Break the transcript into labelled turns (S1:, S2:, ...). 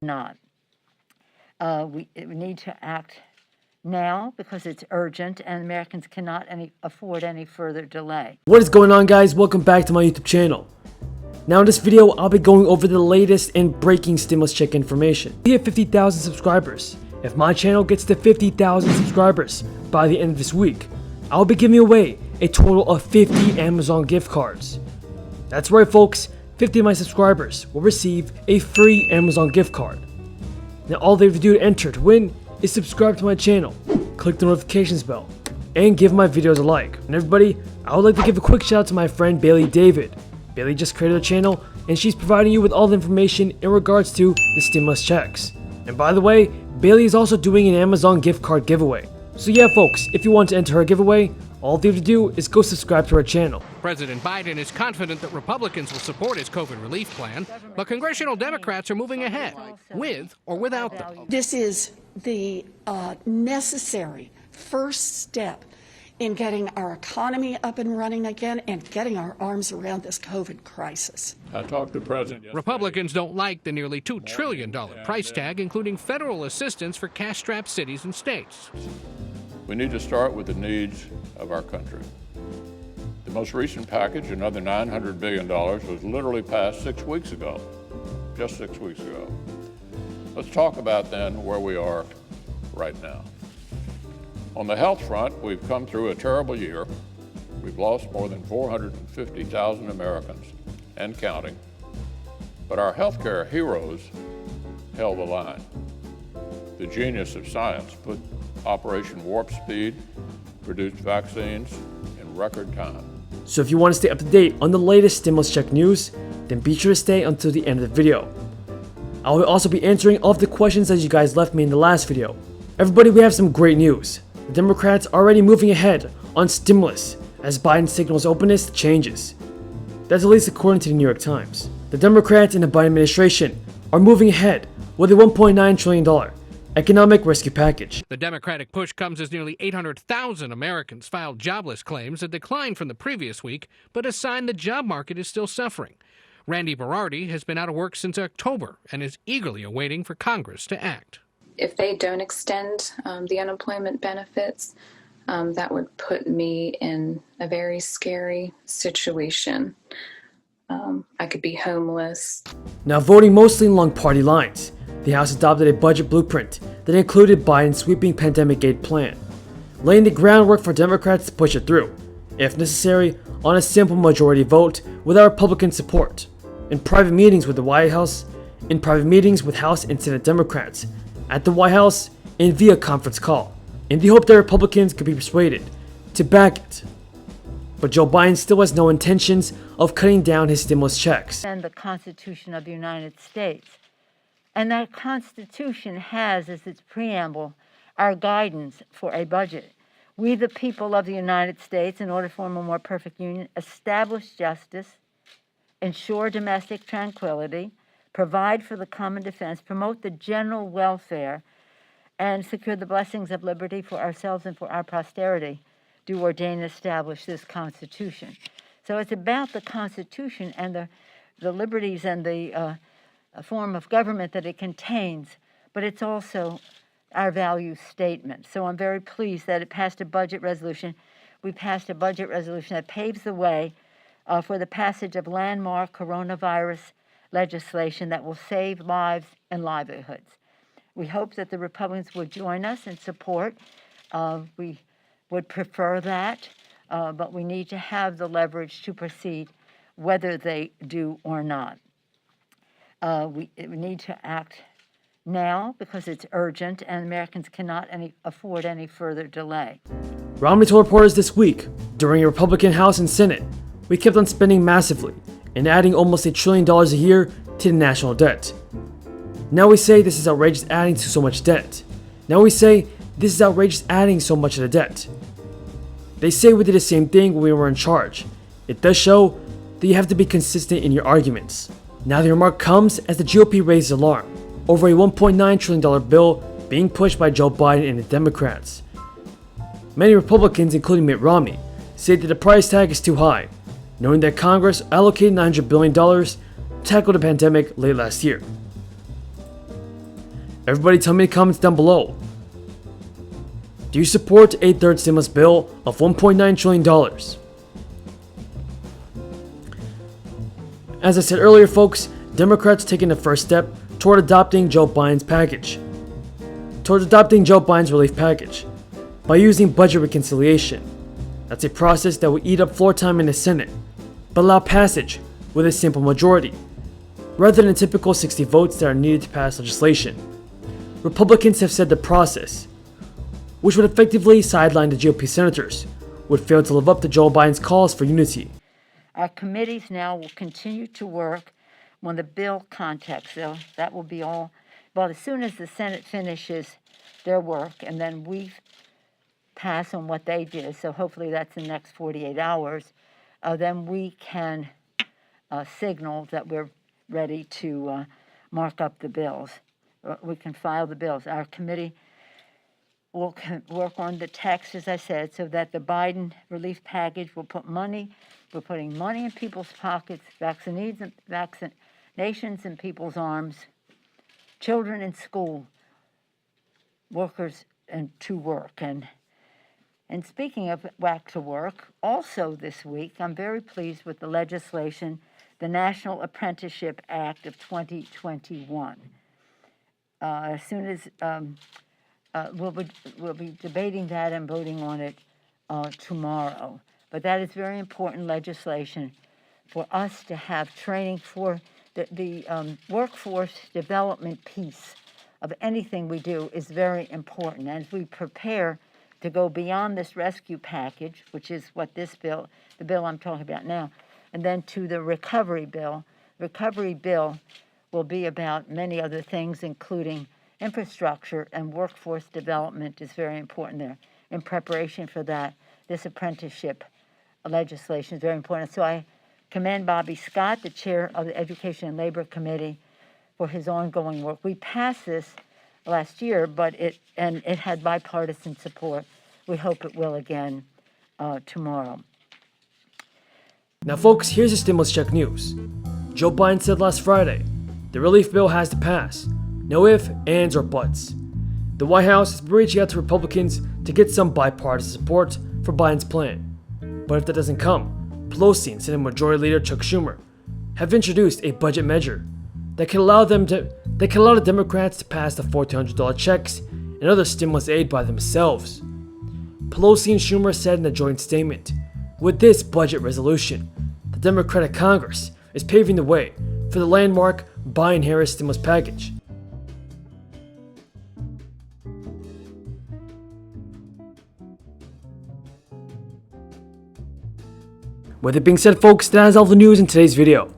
S1: not. We need to act now because it's urgent and Americans cannot afford any further delay.
S2: What is going on, guys? Welcome back to my YouTube channel. Now in this video, I'll be going over the latest and breaking stimulus check information. We have 50,000 subscribers. If my channel gets to 50,000 subscribers by the end of this week, I'll be giving away a total of 50 Amazon gift cards. That's right, folks, 50 of my subscribers will receive a free Amazon gift card. Now all they have to do to enter to win is subscribe to my channel, click the notifications bell, and give my videos a like. And everybody, I would like to give a quick shout out to my friend Bailey David. Bailey just created a channel and she's providing you with all the information in regards to the stimulus checks. And by the way, Bailey is also doing an Amazon gift card giveaway. So yeah, folks, if you want to enter her giveaway, all you have to do is go subscribe to her channel.
S3: President Biden is confident that Republicans will support his COVID relief plan, but congressional Democrats are moving ahead, with or without them.
S4: This is the necessary first step in getting our economy up and running again and getting our arms around this COVID crisis.
S5: I talked to the president yesterday.
S3: Republicans don't like the nearly $2 trillion price tag, including federal assistance for cash-strapped cities and states.
S5: We need to start with the needs of our country. The most recent package, another $900 billion, was literally passed 6 weeks ago, just 6 weeks ago. Let's talk about then where we are right now. On the health front, we've come through a terrible year. We've lost more than 450,000 Americans and counting. But our healthcare heroes held the line. The genius of science put Operation Warp Speed, produced vaccines in record time.
S2: So if you want to stay up to date on the latest stimulus check news, then be sure to stay until the end of the video. I will also be answering all of the questions that you guys left me in the last video. Everybody, we have some great news. The Democrats are already moving ahead on stimulus as Biden signals openness to changes. That's at least according to the New York Times. The Democrats and the Biden administration are moving ahead with a $1.9 trillion economic rescue package.
S3: The Democratic push comes as nearly 800,000 Americans filed jobless claims, a decline from the previous week, but a sign the job market is still suffering. Randy Berardi has been out of work since October and is eagerly awaiting for Congress to act.
S6: If they don't extend the unemployment benefits, that would put me in a very scary situation. I could be homeless.
S2: Now, voting mostly along party lines, the House adopted a budget blueprint that included Biden's sweeping pandemic aid plan, laying the groundwork for Democrats to push it through, if necessary, on a simple majority vote without Republican support. In private meetings with the White House, in private meetings with House and Senate Democrats, at the White House, and via conference call, in the hope that Republicans could be persuaded to back it. But Joe Biden still has no intentions of cutting down his stimulus checks.
S1: And the Constitution of the United States. And that Constitution has as its preamble our guidance for a budget. We, the people of the United States, in order to form a more perfect union, establish justice, ensure domestic tranquility, provide for the common defense, promote the general welfare, and secure the blessings of liberty for ourselves and for our posterity, do ordain and establish this Constitution. So it's about the Constitution and the liberties and the form of government that it contains, but it's also our value statement. So I'm very pleased that it passed a budget resolution. We passed a budget resolution that paves the way for the passage of landmark coronavirus legislation that will save lives and livelihoods. We hope that the Republicans would join us in support. We would prefer that, but we need to have the leverage to proceed whether they do or not. We need to act now because it's urgent and Americans cannot afford any further delay.
S2: Romney told reporters this week, during a Republican House and Senate, we kept on spending massively and adding almost $1 trillion a year to the national debt. Now we say this is outrageous adding to so much debt. Now we say this is outrageous adding so much of the debt. They say we did the same thing when we were in charge. It does show that you have to be consistent in your arguments. Now the remark comes as the GOP raises alarm over a $1.9 trillion bill being pushed by Joe Biden and the Democrats. Many Republicans, including Mitt Romney, say that the price tag is too high, knowing that Congress allocated $900 billion to tackle the pandemic late last year. Everybody tell me in the comments down below. Do you support a third stimulus bill of $1.9 trillion? As I said earlier, folks, Democrats taking the first step toward adopting Joe Biden's relief package by using budget reconciliation. That's a process that will eat up floor time in the Senate, but allow passage with a simple majority, rather than typical 60 votes that are needed to pass legislation. Republicans have said the process, which would effectively sideline the GOP senators, would fail to live up to Joe Biden's calls for unity.
S1: Our committees now will continue to work on the bill context. So that will be all, well, as soon as the Senate finishes their work, and then we pass on what they did, so hopefully that's the next 48 hours, then we can signal that we're ready to mark up the bills. We can file the bills. Our committee will work on the text, as I said, so that the Biden relief package will put money, we're putting money in people's pockets, vaccinations in people's arms, children in school, workers and to work. And speaking of back to work, also this week, I'm very pleased with the legislation, the National Apprenticeship Act of 2021. As soon as we'll be debating that and voting on it tomorrow. But that is very important legislation for us to have training for the workforce development piece of anything we do is very important. As we prepare to go beyond this rescue package, which is what this bill, the bill I'm talking about now, and then to the recovery bill. The recovery bill will be about many other things, including infrastructure, and workforce development is very important there. In preparation for that, this apprenticeship legislation is very important. So I commend Bobby Scott, the chair of the Education and Labor Committee, for his ongoing work. We passed this last year, but it had bipartisan support. We hope it will again tomorrow.
S2: Now folks, here's your stimulus check news. Joe Biden said last Friday, the relief bill has to pass. No ifs, ands, or buts. The White House has been reaching out to Republicans to get some bipartisan support for Biden's plan. But if that doesn't come, Pelosi and Senate Majority Leader Chuck Schumer have introduced a budget measure that can allow the Democrats to pass the $1,400 checks and other stimulus aid by themselves. Pelosi and Schumer said in a joint statement, with this budget resolution, the Democratic Congress is paving the way for the landmark Biden-Harris stimulus package. With it being said, folks, that is all the news in today's video.